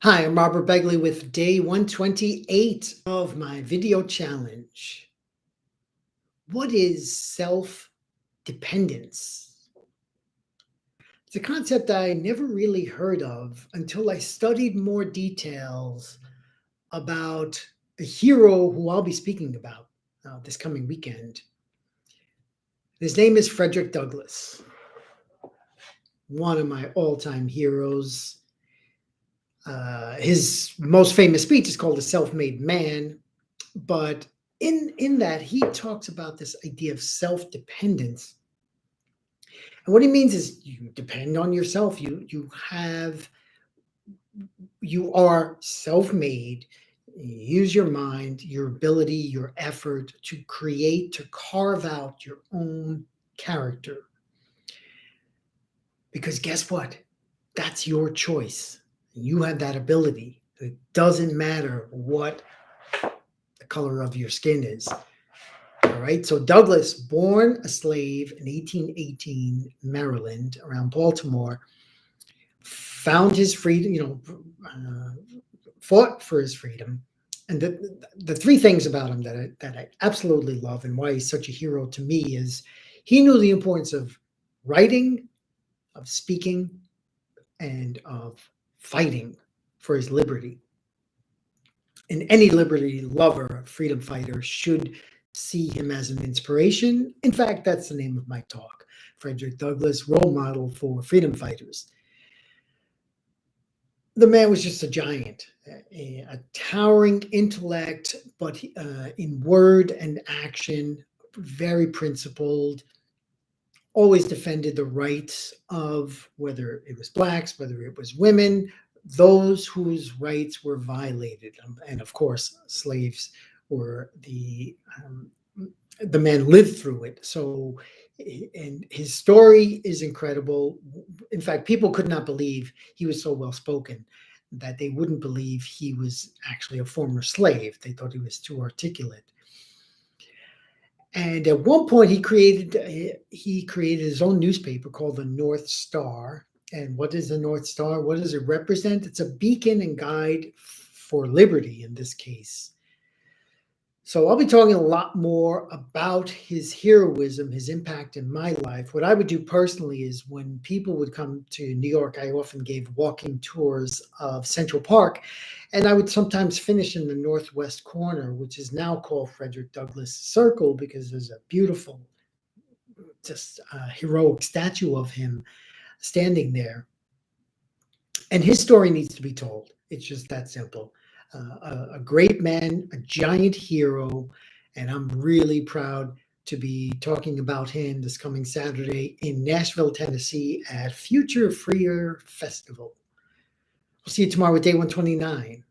Hi, I'm Robert Begley with day 128 of my video challenge. What is self dependence? It's a concept I never really heard of until I studied more details about a hero who I'll be speaking about this coming weekend. His name is Frederick Douglass, one of my all time heroes. His most famous speech is called The Self Made Man. But in that, he talks about this idea of self-dependence. And what he means is you depend on yourself. You are self-made. Use your mind, your ability, your effort to create, to carve out your own character. Because guess what? That's your choice. You have that ability. It doesn't matter what the color of your skin is. All right. So Douglass, born a slave in 1818, Maryland, around Baltimore, found his freedom, fought for his freedom. And the three things about him that I absolutely love and why he's such a hero to me is he knew the importance of writing, of speaking, and of fighting for his liberty. And any liberty lover, freedom fighter should see him as an inspiration. In fact, that's the name of my talk. Frederick Douglass, role model for freedom fighters. The man was just a giant, a towering intellect, but in word and action, very principled, always defended the rights of whether it was blacks, whether it was women, those whose rights were violated. And of course, slaves were the man lived through it. So, and his story is incredible. In fact, people could not believe he was so well spoken that they wouldn't believe he was actually a former slave. They thought he was too articulate. And at one point, he created his own newspaper called the North Star. And what is the North Star? What does it represent? It's a beacon and guide for liberty in this case. So I'll be talking a lot more about his heroism, his impact in my life. What I would do personally is when people would come to New York, I often gave walking tours of Central Park, and I would sometimes finish in the northwest corner, which is now called Frederick Douglass Circle because there's a beautiful, just heroic statue of him standing there. And his story needs to be told. It's just that simple. A great man, a giant hero, and I'm really proud to be talking about him this coming Saturday in Nashville, Tennessee at Future Freer Festival. We'll see you tomorrow with day 129.